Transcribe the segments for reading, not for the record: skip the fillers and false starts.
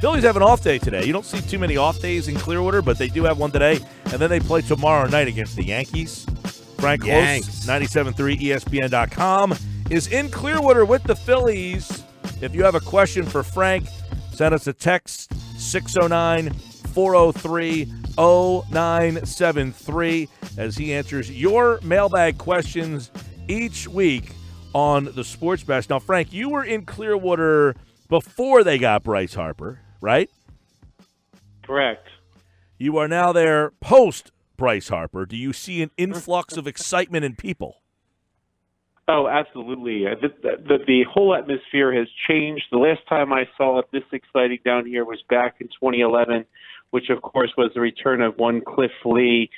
Phillies have an off day today. You don't see too many off days in Clearwater, but they do have one today. And then they play tomorrow night against the Yankees. Frank Klose, 97.3 ESPN.com, is in Clearwater with the Phillies. If you have a question for Frank, send us a text, 609-403-0973, as he answers your mailbag questions each week on the Sports Bash. Now, Frank, you were in Clearwater before they got Bryce Harper, right? Correct. You are now there post-Bryce Harper. Do you see an influx of excitement in people? Oh, absolutely. The whole atmosphere has changed. The last time I saw it this exciting down here was back in 2011, which, of course, was the return of one Cliff Lee.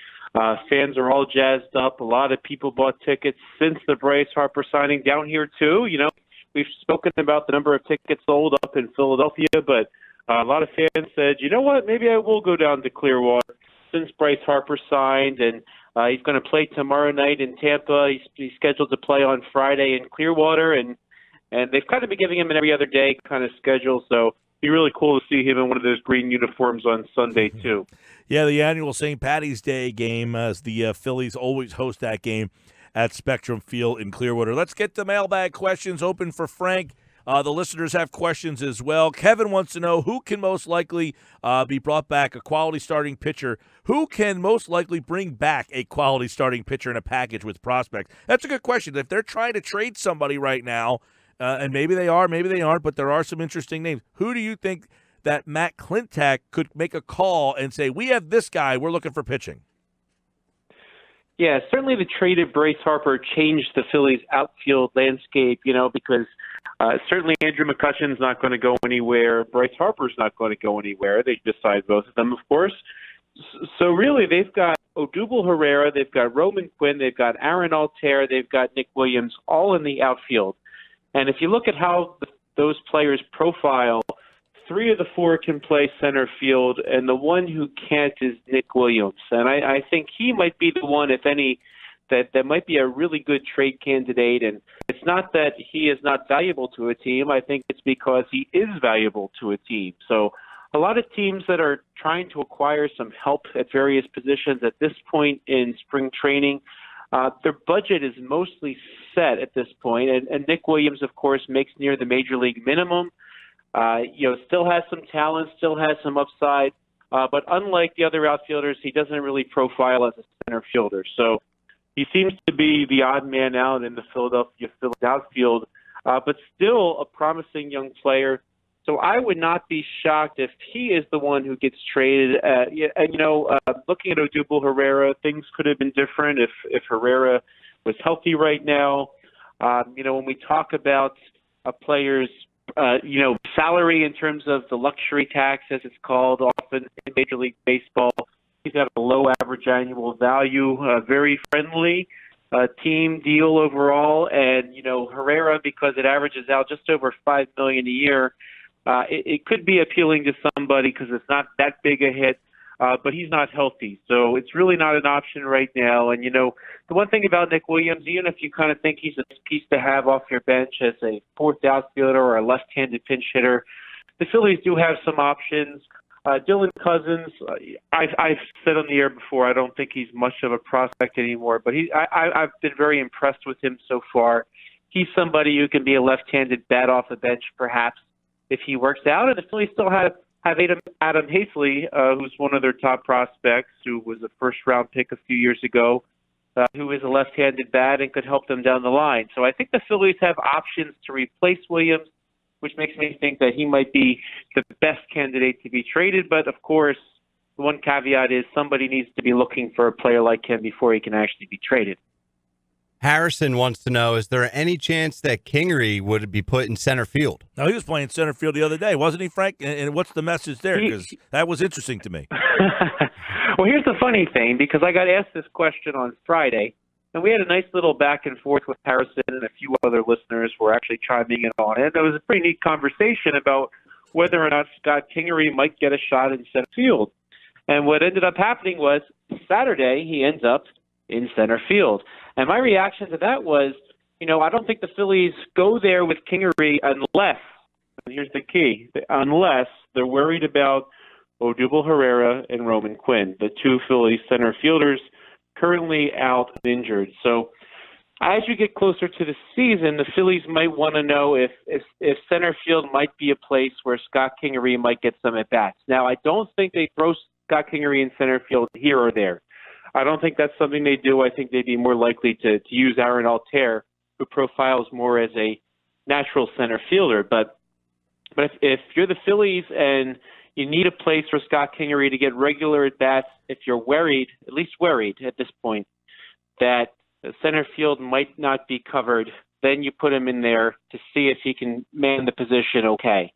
Fans are all jazzed up. A lot of people bought tickets since the Bryce Harper signing down here, too. You know, we've spoken about the number of tickets sold up in Philadelphia, but a lot of fans said, you know what, maybe I will go down to Clearwater since Bryce Harper signed, and he's going to play tomorrow night in Tampa. He's scheduled to play on Friday in Clearwater, and they've kind of been giving him an every other day kind of schedule, so it'd be really cool to see him in one of those green uniforms on Sunday, too. Yeah, the annual St. Paddy's Day game, as the Phillies always host that game at Spectrum Field in Clearwater. Let's get the mailbag questions open for Frank. The listeners have questions as well. Kevin wants to know who can most likely be brought back, a quality starting pitcher. Who can most likely bring back a quality starting pitcher in a package with prospects? That's a good question. If they're trying to trade somebody right now, and maybe they are, maybe they aren't, but there are some interesting names. Who do you think that Matt Klentak could make a call and say, we have this guy, we're looking for pitching? Yeah, certainly the trade of Bryce Harper changed the Phillies' outfield landscape, you know, because certainly Andrew McCutchen's not going to go anywhere. Bryce Harper's not going to go anywhere. They decide both of them, of course. So really, they've got Odubel Herrera, they've got Roman Quinn, they've got Aaron Altair, they've got Nick Williams, all in the outfield. And if you look at how those players profile, 3 of the 4 can play center field, and the one who can't is Nick Williams. And I think he might be the one, if any, that might be a really good trade candidate. And it's not that he is not valuable to a team. I think it's because he is valuable to a team. So a lot of teams that are trying to acquire some help at various positions at this point in spring training, their budget is mostly set at this point. And Nick Williams, of course, makes near the major league minimum. Still has some talent, still has some upside, but unlike the other outfielders, he doesn't really profile as a center fielder. So he seems to be the odd man out in the Philadelphia Phillies outfield, but still a promising young player. So I would not be shocked if he is the one who gets traded. Looking at Odubel Herrera, things could have been different if Herrera was healthy right now. When we talk about a player's salary in terms of the luxury tax, as it's called often in Major League Baseball, he's got a low average annual value, very friendly team deal overall. And, Herrera, because it averages out just over $5 million a year, it could be appealing to somebody because it's not that big a hit, but he's not healthy. So it's really not an option right now. And, the one thing about Nick Williams, even if you kind of think he's a piece to have off your bench as a fourth outfielder or a left-handed pinch hitter, the Phillies do have some options. Dylan Cousins, I've said on the air before, I don't think he's much of a prospect anymore, but I've been very impressed with him so far. He's somebody who can be a left-handed bat off the bench, perhaps, if he works out. And the Phillies still have Adam Hazley, who's one of their top prospects, who was a first-round pick a few years ago, who is a left-handed bat and could help them down the line. So I think the Phillies have options to replace Williams, which makes me think that he might be the best candidate to be traded. But, of course, the one caveat is somebody needs to be looking for a player like him before he can actually be traded. Harrison wants to know, is there any chance that Kingery would be put in center field? No, he was playing center field the other day, wasn't he, Frank? And what's the message there? Because that was interesting to me. Well, here's the funny thing, because I got asked this question on Friday, and we had a nice little back and forth with Harrison, and a few other listeners were actually chiming in on it. It was a pretty neat conversation about whether or not Scott Kingery might get a shot in center field. And what ended up happening was Saturday he ends up in center field. And my reaction to that was, I don't think the Phillies go there with Kingery unless, and here's the key, unless they're worried about Odubel Herrera and Roman Quinn, the two Phillies center fielders currently out and injured. So as you get closer to the season, the Phillies might want to know if center field might be a place where Scott Kingery might get some at-bats. Now, I don't think they throw Scott Kingery in center field here or there. I don't think that's something they do. I think they'd be more likely to use Aaron Altair, who profiles more as a natural center fielder. But if you're the Phillies and you need a place for Scott Kingery to get regular at-bats, if you're worried, at least worried at this point, that the center field might not be covered, then you put him in there to see if he can man the position okay.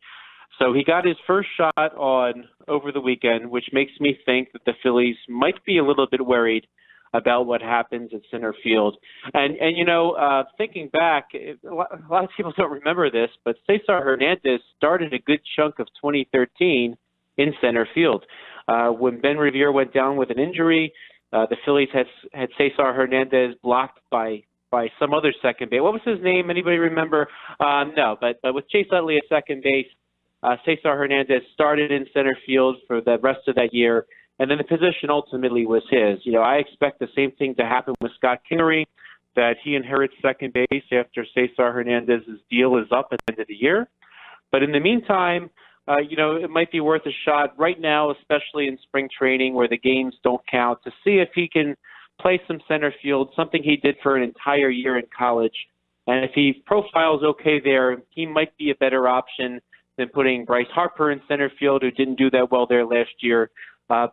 So he got his first shot on over the weekend, which makes me think that the Phillies might be a little bit worried about what happens at center field. And thinking back, a lot of people don't remember this, but Cesar Hernandez started a good chunk of 2013 in center field. When Ben Revere went down with an injury, the Phillies had Cesar Hernandez blocked by some other second base. What was his name? Anybody remember? No, but with Chase Utley at second base, Cesar Hernandez started in center field for the rest of that year, and then the position ultimately was his. I expect the same thing to happen with Scott Kingery, that he inherits second base after Cesar Hernandez's deal is up at the end of the year. But in the meantime, it might be worth a shot right now, especially in spring training where the games don't count, to see if he can play some center field, something he did for an entire year in college. And if he profiles okay there, he might be a better option than putting Bryce Harper in center field, who didn't do that well there last year,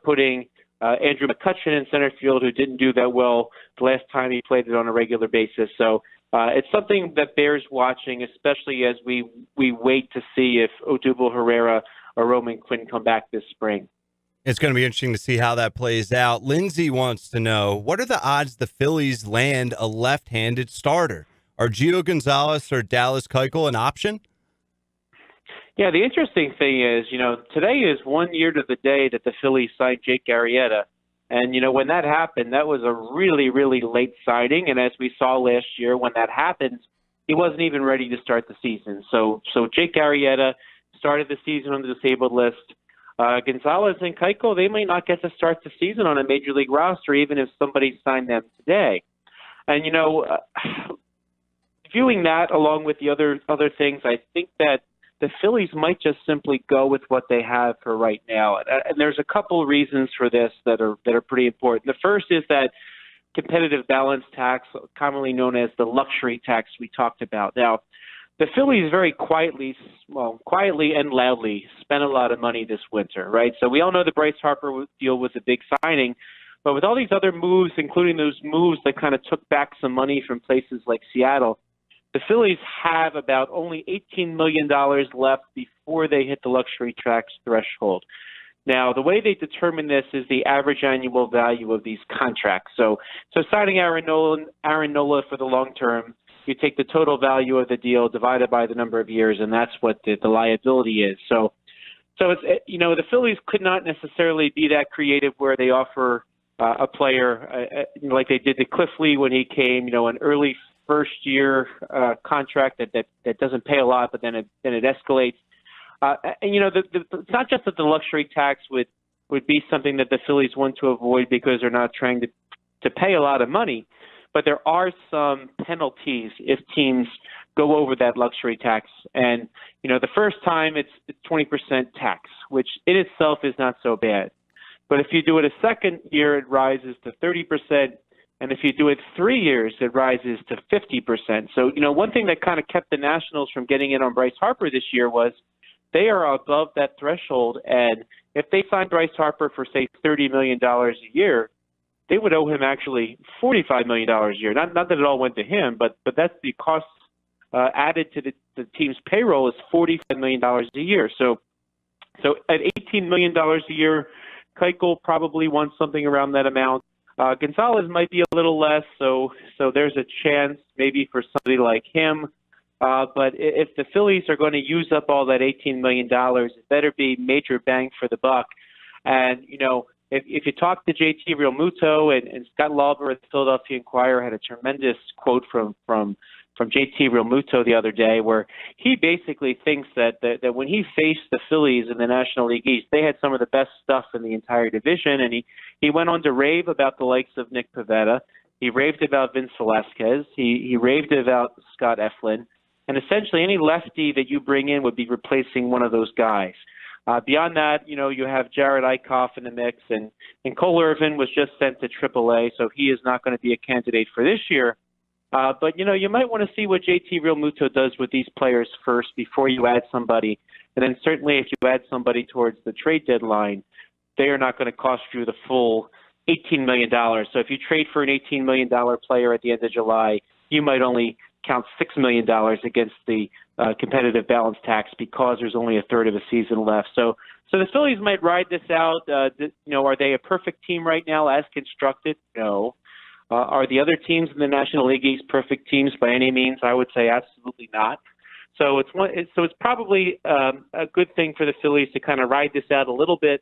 putting Andrew McCutchen in center field, who didn't do that well the last time he played it on a regular basis. So it's something that bears watching, especially as we wait to see if Odubel Herrera or Roman Quinn come back this spring. It's going to be interesting to see how that plays out. Lindsay wants to know, what are the odds the Phillies land a left-handed starter? Are Gio Gonzalez or Dallas Keuchel an option? Yeah, the interesting thing is, today is 1 year to the day that the Phillies signed Jake Arrieta. And, when that happened, that was a really, really late signing. And as we saw last year, when that happened, he wasn't even ready to start the season. So Jake Arrieta started the season on the disabled list. Gonzalez and Keuchel, they may not get to start the season on a major league roster, even if somebody signed them today. And, viewing that along with the other things, I think that the Phillies might just simply go with what they have for right now. And there's a couple of reasons for this that are pretty important. The first is that competitive balance tax, commonly known as the luxury tax we talked about. Now, the Phillies very quietly and loudly spent a lot of money this winter, right? So we all know the Bryce Harper deal was a big signing, but with all these other moves, including those moves that kind of took back some money from places like Seattle, the Phillies have about only $18 million left before they hit the luxury tax threshold. Now, the way they determine this is the average annual value of these contracts. So signing Aaron Nola for the long term, you take the total value of the deal divided by the number of years, and that's what the liability is. So it's, the Phillies could not necessarily be that creative where they offer a player like they did to Cliff Lee when he came, an early first-year contract that doesn't pay a lot, but then it escalates. It's not just that the luxury tax would be something that the Phillies want to avoid because they're not trying to pay a lot of money, but there are some penalties if teams go over that luxury tax. And, the first time it's 20% tax, which in itself is not so bad. But if you do it a second year, it rises to 30%. And if you do it 3 years, it rises to 50%. So, one thing that kind of kept the Nationals from getting in on Bryce Harper this year was they are above that threshold. And if they signed Bryce Harper for, say, $30 million a year, they would owe him actually $45 million a year. Not that it all went to him, but that's the cost added to the team's payroll is $45 million a year. So at $18 million a year, Keuchel probably wants something around that amount. Gonzalez might be a little less, so there's a chance maybe for somebody like him. But if the Phillies are going to use up all that $18 million, it better be major bang for the buck. And, if you talk to JT Realmuto and Scott Lauber at the Philadelphia Inquirer had a tremendous quote from from JT Realmuto the other day, where he basically thinks that when he faced the Phillies in the National League East, they had some of the best stuff in the entire division, and he went on to rave about the likes of Nick Pivetta. He raved about Vince Velasquez. He raved about Scott Eflin. And essentially any lefty that you bring in would be replacing one of those guys. Beyond that, you have Jared Eichhoff in the mix, and Cole Irvin was just sent to AAA, so he is not going to be a candidate for this year. But, you might want to see what JT Realmuto does with these players first before you add somebody. And then certainly if you add somebody towards the trade deadline, they are not going to cost you the full $18 million. So if you trade for an $18 million player at the end of July, you might only count $6 million against the competitive balance tax because there's only a third of a season left. So the Phillies might ride this out. Are they a perfect team right now as constructed? No. Are the other teams in the National League East perfect teams by any means? I would say absolutely not. So it's probably a good thing for the Phillies to kind of ride this out a little bit,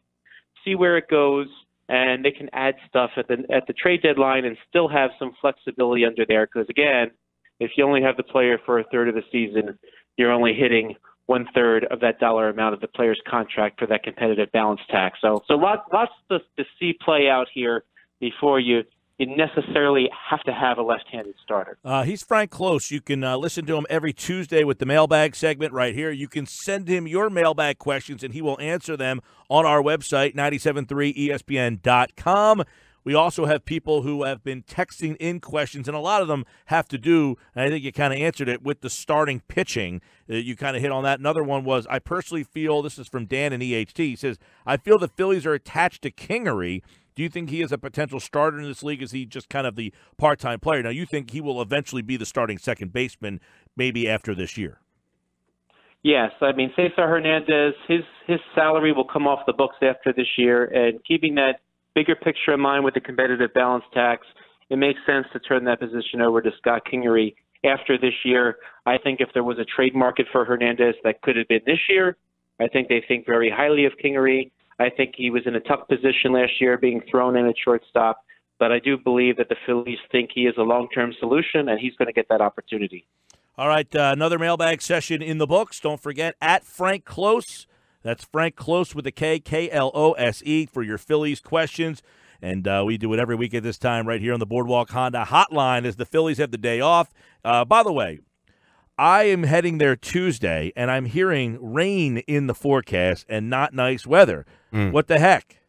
see where it goes, and they can add stuff at the trade deadline and still have some flexibility under there. Because again, if you only have the player for a third of the season, you're only hitting 1/3 of that dollar amount of the player's contract for that competitive balance tax. So lots to see play out here before you necessarily have to have a left-handed starter. He's Frank Klose. You can listen to him every Tuesday with the mailbag segment right here. You can send him your mailbag questions, and he will answer them on our website, 973ESPN.com. We also have people who have been texting in questions, and a lot of them have to do, and I think you kind of answered it, with the starting pitching. You kind of hit on that. Another one was, I personally feel, this is from Dan in EHT, he says, I feel the Phillies are attached to Kingery. Do you think he is a potential starter in this league? Is he just kind of the part-time player? Now, you think he will eventually be the starting second baseman maybe after this year? Yes. I mean, Cesar Hernandez, his salary will come off the books after this year, and keeping that bigger picture in mind with the competitive balance tax, it makes sense to turn that position over to Scott Kingery after this year. I think if there was a trade market for Hernandez, that could have been this year. I think they think very highly of Kingery. I think he was in a tough position last year being thrown in at shortstop, but I do believe that the Phillies think he is a long-term solution, and he's going to get that opportunity. All right, another mailbag session in the books. Don't forget, at Frank Klose. That's Frank Klose with a K, Klose, for your Phillies questions. And we do it every week at this time right here on the Boardwalk Honda Hotline as the Phillies have the day off. By the way, I am heading there Tuesday, and I'm hearing rain in the forecast and not nice weather. What the heck?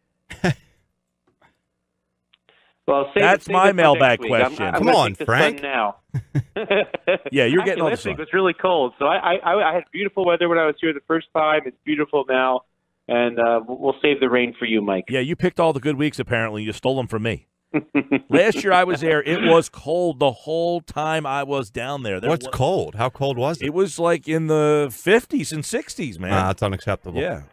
Well, that's my mailbag question. I'm Come on, Frank. Now. Yeah, you're getting all the last sun. week was really cold, so I had beautiful weather when I was here the first time. It's beautiful now, and we'll save the rain for you, Mike. Yeah, you picked all the good weeks, apparently. You stole them from me. Last year I was there. It was cold the whole time I was down there. What's cold? How cold was it? It was like in the 50s and 60s, man. That's unacceptable. Yeah.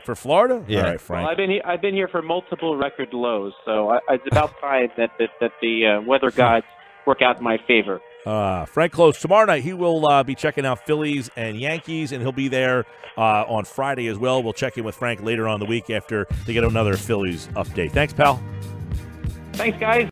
For Florida? Yeah. All right, Frank. Well, I've been here for multiple record lows, so it's about time that the weather gods work out in my favor. Frank Klose, tomorrow night he will be checking out Phillies and Yankees, and he'll be there on Friday as well. We'll check in with Frank later on the week after to get another Phillies update. Thanks, pal. Thanks, guys.